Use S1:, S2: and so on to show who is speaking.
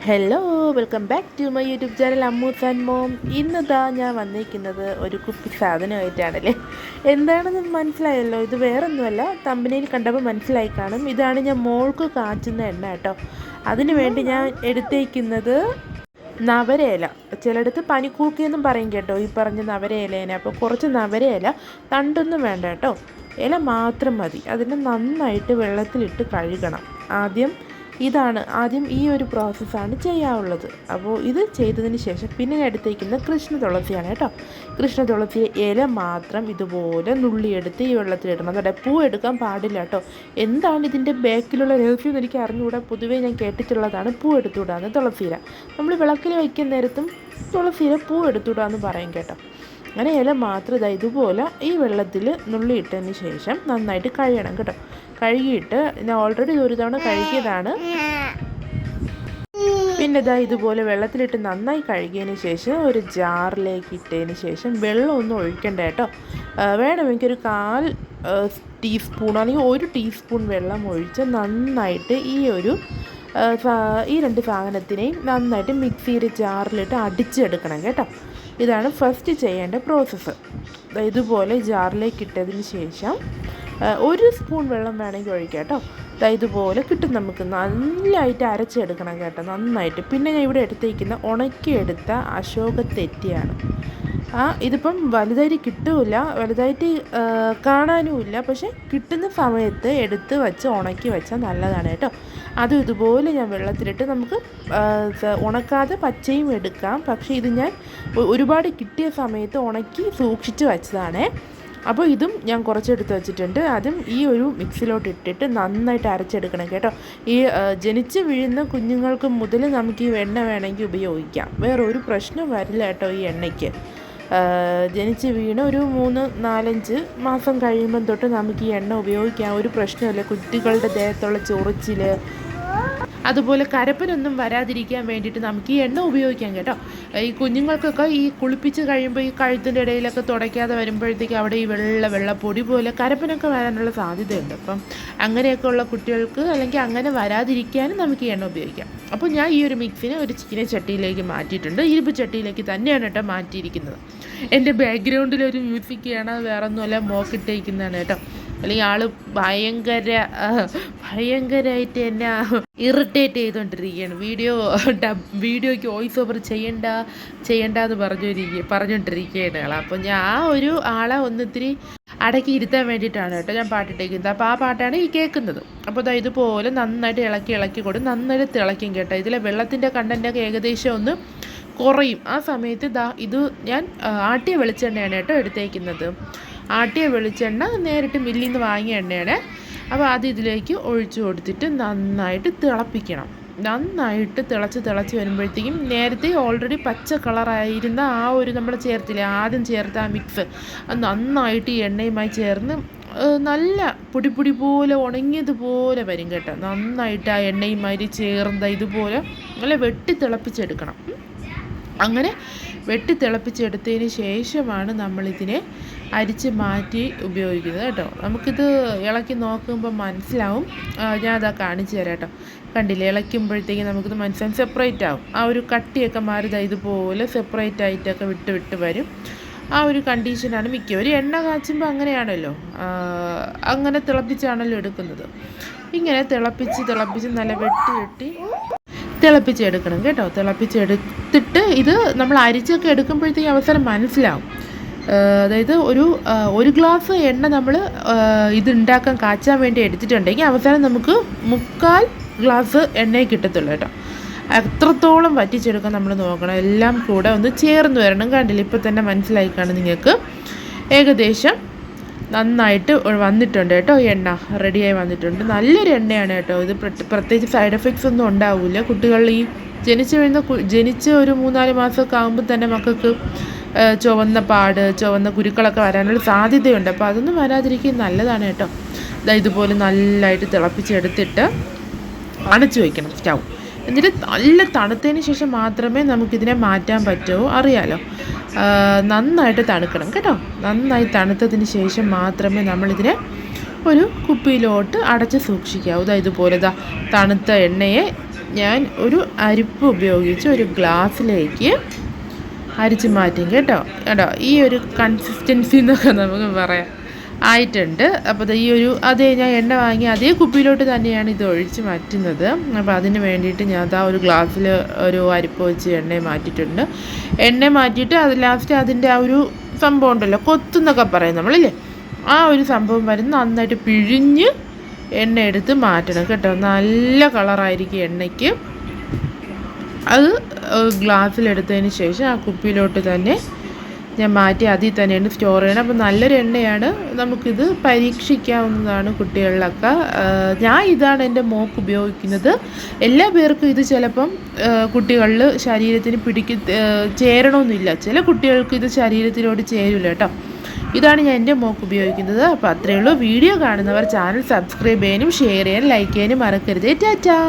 S1: Hello, welcome back to my YouTube channel Ammu's and mom. ഇന്നിതാ ഞാൻ വന്നിരിക്കുന്നത് ഒരു കുപ്പി സാധനമായിട്ടാണല്ലേ. എന്താണെന്ന് മനസ്സിലായല്ലോ. ഇത് വേറൊന്നുമല്ല, തമ്പനയിൽ കണ്ടപ്പോൾ മനസ്സിലായി കാണും. ഇതാണ് ഞാൻ മോൾക്ക് കാച്ചുന്ന എണ്ണ കേട്ടോ. അതിനു വേണ്ടി ഞാൻ എടുത്തേക്കുന്നത് നവരയില. ചിലയിടത്ത് പനിക്കൂക്കിയെന്നും പറയും കേട്ടോ, ഈ പറഞ്ഞ നവരയിലേനെ. അപ്പോൾ കുറച്ച് നവരയില, തണ്ടൊന്നും വേണ്ട കേട്ടോ, ഇല മാത്രം മതി. അതിനെ നന്നായിട്ട് വെള്ളത്തിലിട്ട് കഴുകണം. ആദ്യം ഈ ഒരു പ്രോസസ്സാണ് ചെയ്യാനുള്ളത്. അപ്പോൾ ഇത് ചെയ്തതിന് ശേഷം പിന്നെ ഞാൻ എടുത്തേക്കുന്ന കൃഷ്ണ തുളസിയാണ് കേട്ടോ. കൃഷ്ണ തുളസി ഇല മാത്രം ഇതുപോലെ നുള്ളിയെടുത്ത് ഈ വെള്ളത്തിലിടണം. അതോടെ പൂ എടുക്കാൻ പാടില്ല കേട്ടോ. എന്താണ് ഇതിൻ്റെ ബാക്കിലുള്ള രഹസ്യം എന്ന് എനിക്ക് അറിഞ്ഞുകൂടാ. പൊതുവേ ഞാൻ കേട്ടിട്ടുള്ളതാണ് പൂ എടുത്തുകൂടാന്ന്. തുളസിയില നമ്മൾ വിളക്കിൽ വയ്ക്കുന്ന നേരത്തും തുളസിയില പൂ എടുത്തുകൂടാന്ന് പറയും കേട്ടോ. അങ്ങനെ ഇല മാത്രം ഇതുപോലെ ഈ വെള്ളത്തിൽ നുള്ളിയിട്ടതിന് ശേഷം നന്നായിട്ട് കഴുകണം കേട്ടോ. കഴുകിയിട്ട് ഞാൻ ഓൾറെഡി ഒരു തവണ കഴുകിയതാണ്. പിന്നെ ഇതുപോലെ വെള്ളത്തിലിട്ട് നന്നായി കഴുകിയതിന് ശേഷം ഒരു ജാറിലേക്ക് ഇട്ടതിന് ശേഷം വെള്ളമൊന്നും ഒഴിക്കണ്ട കേട്ടോ. വേണമെങ്കിൽ ഒരു 1/4 ടീസ്പൂൺ അല്ലെങ്കിൽ 1 ടീസ്പൂൺ വെള്ളം ഒഴിച്ച് നന്നായിട്ട് ഈ രണ്ട് സാധനത്തിനെയും നന്നായിട്ട് മിക്സിയുടെ ജാറിലിട്ട് അടിച്ചെടുക്കണം കേട്ടോ. ഇതാണ് ഫസ്റ്റ് ചെയ്യേണ്ട പ്രോസസ്സ്. ഇതുപോലെ ജാറിലേക്ക് ഇട്ടതിന് ശേഷം 1 സ്പൂൺ വെള്ളം വേണമെങ്കിൽ ഒഴിക്കാം കേട്ടോ. ഇതുപോലെ കിട്ടും. നമുക്ക് നല്ലതായിട്ട് അരച്ചെടുക്കണം കേട്ടോ, നന്നായിട്ട്. പിന്നെ ഞാൻ ഇവിടെ എടുത്തേക്കുന്ന ഉണക്കിയെടുത്ത അശോക തെറ്റിയാണ്. ഇതിപ്പം വലുതായിട്ട് കിട്ടില്ല, വലുതായിട്ട് കാണാനുമില്ല. പക്ഷേ കിട്ടുന്ന സമയത്ത് എടുത്ത് വെച്ച് ഉണക്കി വെച്ചാൽ നല്ലതാണ് കേട്ടോ. അതും ഇതുപോലെ ഞാൻ വെള്ളത്തിലിട്ട് നമുക്ക് ഉണക്കാതെ പച്ചയും എടുക്കാം. പക്ഷേ ഇത് ഞാൻ ഒരുപാട് കിട്ടിയ സമയത്ത് ഉണക്കി സൂക്ഷിച്ച് വെച്ചതാണേ. അപ്പോൾ ഇതും ഞാൻ കുറച്ചെടുത്ത് വെച്ചിട്ടുണ്ട്. അതും ഈ ഒരു മിക്സിലോട്ട് ഇട്ടിട്ട് നന്നായിട്ട് അരച്ചെടുക്കണം കേട്ടോ. ഈ ജനിച്ച് വീഴുന്ന കുഞ്ഞുങ്ങൾക്ക് മുതൽ നമുക്ക് ഈ എണ്ണ വേണമെങ്കിൽ ഉപയോഗിക്കാം. വേറൊരു പ്രശ്നം വരില്ല കേട്ടോ ഈ എണ്ണയ്ക്ക്. ജനിച്ച് വീണ് ഒരു 3-4-5 മാസം കഴിയുമ്പം തൊട്ട് നമുക്ക് ഈ എണ്ണ ഉപയോഗിക്കാം. ഒരു പ്രശ്നമില്ല. കുട്ടികളുടെ ദേഹത്തുള്ള ചൊറിച്ചിൽ, അതുപോലെ കരപ്പനൊന്നും വരാതിരിക്കാൻ വേണ്ടിയിട്ട് നമുക്ക് ഈ എണ്ണ ഉപയോഗിക്കാം കേട്ടോ. ഈ കുഞ്ഞുങ്ങൾക്കൊക്കെ ഈ കുളിപ്പിച്ച് കഴിയുമ്പോൾ ഈ കഴുത്തിൻ്റെ ഇടയിലൊക്കെ തുടയ്ക്കാതെ വരുമ്പോഴത്തേക്ക് അവിടെ ഈ വെള്ളപ്പൊടി പോലെ കരപ്പനൊക്കെ വരാനുള്ള സാധ്യതയുണ്ട്. അപ്പം അങ്ങനെയൊക്കെ ഉള്ള കുട്ടികൾക്ക് അല്ലെങ്കിൽ അങ്ങനെ വരാതിരിക്കാനും നമുക്ക് ഈ എണ്ണ ഉപയോഗിക്കാം. അപ്പോൾ ഞാൻ ഈ ഒരു മിക്സിനെ ഒരു ചീന ചട്ടിയിലേക്ക് മാറ്റിയിട്ടുണ്ട്. ഇരുമ്പ് ചട്ടിയിലേക്ക് തന്നെയാണ് കേട്ടോ മാറ്റിയിരിക്കുന്നത്. എൻ്റെ ബാക്ക്ഗ്രൗണ്ടിലൊരു മ്യൂസിക്കാണ്, വേറൊന്നുമല്ല, മോക്കിട്ടേക്കുന്നതാണ് കേട്ടോ. അല്ലെങ്കിൽ ആൾ ഭയങ്കരമായിട്ട് എന്നെ ഇറിറ്റേറ്റ് ചെയ്തുകൊണ്ടിരിക്കുകയാണ്. വീഡിയോയ്ക്ക് വോയിസ് ഓവർ ചെയ്യണ്ടെന്ന് പറഞ്ഞുകൊണ്ടിരിക്കുകയാണ് ആൾ. അപ്പോൾ ഞാൻ ഒരു ആളെ ഒന്നിത്തിരി അടക്കി ഇരുത്താൻ വേണ്ടിയിട്ടാണ് കേട്ടോ ഞാൻ പാട്ടിട്ടേക്കുന്നത്. അപ്പോൾ ആ പാട്ടാണ് ഈ കേൾക്കുന്നത്. അപ്പോൾ ഇതുപോലെ നന്നായിട്ട് ഇളക്കി കൊടുക്കും. നന്നായിട്ട് തിളയ്ക്കും കേട്ടോ. ഇതിലെ വെള്ളത്തിൻ്റെ കണ്ടൻറ്റൊക്കെ ഏകദേശം ഒന്ന് കുറയും. ആ സമയത്ത് ഇത് ഞാൻ ആട്ടിയ വെളിച്ചെണ്ണയാണ് കേട്ടോ എടുത്തേക്കുന്നത്. ആട്ടിയ വെളിച്ചെണ്ണ നേരിട്ട് മില്ലിൽ നിന്ന് വാങ്ങിയ എണ്ണയാണ്. അപ്പോൾ അത് ഇതിലേക്ക് ഒഴിച്ചു കൊടുത്തിട്ട് നന്നായിട്ട് തിളപ്പിക്കണം. നന്നായിട്ട് തിളച്ച് വരുമ്പോഴത്തേക്കും നേരത്തെ ഓൾറെഡി പച്ച കളറായിരുന്ന നമ്മൾ ആദ്യം ചേർത്ത ആ മിക്സ് അത് നന്നായിട്ട് ഈ എണ്ണയുമായി ചേർന്ന് നല്ല പൊടി പോലെ ഉണങ്ങിയതുപോലെ വരും കേട്ടോ. നന്നായിട്ട് ആ എണ്ണയുമായി ചേർന്ന ഇതുപോലെ നല്ല തിളപ്പിച്ചെടുക്കണം. അങ്ങനെ തിളപ്പിച്ചെടുത്തതിന് ശേഷമാണ് നമ്മളിതിനെ അരിച്ച് മാറ്റി ഉപയോഗിക്കുന്നത് കേട്ടോ. നമുക്കിത് ഇളക്കി നോക്കുമ്പോൾ മനസ്സിലാവും. ഞാനതാ കാണിച്ചു തരാം കേട്ടോ. കണ്ടില്ലേ, ഇളക്കുമ്പോഴത്തേക്കും നമുക്കിത് മനസ്സിലാവും, സെപ്പറേറ്റ് ആവും. ആ ഒരു കട്ടിയൊക്കെ മാറി ഇതുപോലെ സെപ്പറേറ്റ് ആയിട്ടൊക്കെ വിട്ട് വരും. ആ ഒരു കണ്ടീഷനാണ് മിക്കവരും എണ്ണ കാച്ചുമ്പോൾ അങ്ങനെയാണല്ലോ, അങ്ങനെ തിളപ്പിച്ചാണല്ലോ എടുക്കുന്നത്. ഇങ്ങനെ തിളപ്പിച്ച് നല്ല വെട്ടി തിളപ്പിച്ചെടുക്കണം കേട്ടോ. തിളപ്പിച്ചെടുത്തിട്ട് ഇത് നമ്മൾ അരിച്ചൊക്കെ എടുക്കുമ്പോഴത്തേക്കും അവസരം മനസ്സിലാവും. അതായത് ഒരു ഗ്ലാസ് എണ്ണ നമ്മൾ ഇത് കാച്ചാൻ വേണ്ടി എടുത്തിട്ടുണ്ടെങ്കിൽ അവസാനം നമുക്ക് 3/4 ഗ്ലാസ് എണ്ണയെ കിട്ടത്തുള്ളൂ കേട്ടോ. എത്രത്തോളം വറ്റിച്ചെടുക്കാൻ നമ്മൾ നോക്കണം. എല്ലാം കൂടെ ഒന്ന് ചേർന്ന് വരണം. കണ്ടില്ല, ഇപ്പോൾ തന്നെ മനസ്സിലായി കാണും നിങ്ങൾക്ക്. ഏകദേശം നന്നായിട്ട് വന്നിട്ടുണ്ട് കേട്ടോ. എണ്ണ റെഡിയായി വന്നിട്ടുണ്ട്. നല്ലൊരു എണ്ണയാണ് കേട്ടോ. ഇത് പ്രത്യേകിച്ച് സൈഡ് എഫക്ട്സ് ഒന്നും ഉണ്ടാവില്ല. കുട്ടികൾ ഈ ജനിച്ച് ഒരു 3-4 മാസമൊക്കെ ആകുമ്പോൾ തന്നെ മക്കൾക്ക് ചുവന്ന കുരുക്കളൊക്കെ വരാനുള്ള സാധ്യതയുണ്ട്. അപ്പോൾ അതൊന്നും വരാതിരിക്കാൻ നല്ലതാണ് കേട്ടോ. ഇതുപോലെ നല്ലതായിട്ട് തിളപ്പിച്ചെടുത്തിട്ട് അടച്ചു വയ്ക്കണം സ്റ്റൗ. എന്നിട്ട് നല്ല തണുത്തതിന് ശേഷം മാത്രമേ നമുക്കിതിനെ മാറ്റാൻ പറ്റുമോ, അറിയാലോ. നന്നായിട്ട് തണുക്കണം കേട്ടോ. നന്നായി തണുത്തതിന് ശേഷം മാത്രമേ നമ്മളിതിനെ ഒരു കുപ്പിയിലോട്ട് അടച്ച് സൂക്ഷിക്കാവൂ. ഇതുപോലെ തണുത്ത എണ്ണയെ ഞാൻ ഒരു അരിപ്പ് ഉപയോഗിച്ച് ഒരു ഗ്ലാസ്സിലേക്ക് അരിച്ച് മാറ്റും കേട്ടോ. ഈ ഒരു കൺസിസ്റ്റൻസി എന്നൊക്കെ നമുക്ക് പറയാം ആയിട്ടുണ്ട്. അപ്പോൾ ഈ ഒരു ഞാൻ എണ്ണ വാങ്ങി അതേ കുപ്പിയിലോട്ട് തന്നെയാണ് ഇത് ഒഴിച്ച് മാറ്റുന്നത്. അപ്പോൾ അതിന് വേണ്ടിയിട്ട് ഞാൻ ഒരു ഗ്ലാസ്സിൽ ഒരു അരിപ്പ് വെച്ച് എണ്ണ മാറ്റിയിട്ടുണ്ട്. എണ്ണ മാറ്റിയിട്ട് അത് ലാസ്റ്റ് അതിൻ്റെ ആ ഒരു സംഭവം ഉണ്ടല്ലോ, കൊത്തെന്നൊക്കെ പറയും നമ്മളില്ലേ, ആ ഒരു സംഭവം വരുന്ന നന്നായിട്ട് പിഴിഞ്ഞ് എണ്ണ എടുത്ത് മാറ്റണം കേട്ടോ. നല്ല കളറായിരിക്കും എണ്ണയ്ക്ക്. അത് ഗ്ലാസ്സിലെടുത്തതിന് ശേഷം ആ കുപ്പിയിലോട്ട് തന്നെ ഞാൻ മാറ്റി അതിൽ തന്നെയാണ് സ്റ്റോർ ചെയ്യണം. അപ്പോൾ നല്ലൊരു എണ്ണയാണ്, നമുക്കിത് പരീക്ഷിക്കാവുന്നതാണ് കുട്ടികളിലൊക്കെ. ഇതാണ് എൻ്റെ മോക്ക് ഉപയോഗിക്കുന്നത്. എല്ലാ പേർക്കും ഇത് ചിലപ്പം കുട്ടികളിൽ ശരീരത്തിന് ചേരണമെന്നില്ല. ചില കുട്ടികൾക്ക് ഇത് ശരീരത്തിനോട് ചേരില്ല കേട്ടോ. ഇതാണ് ഞാൻ എൻ്റെ മോക്ക് ഉപയോഗിക്കുന്നത്. അപ്പോൾ അത്രയേ ഉള്ളൂ. വീഡിയോ കാണുന്നവർ ചാനൽ സബ്സ്ക്രൈബ് ചെയ്യാനും ഷെയർ ചെയ്യാനും ലൈക്ക് ചെയ്യാനും മറക്കരുത്. ടാറ്റാ.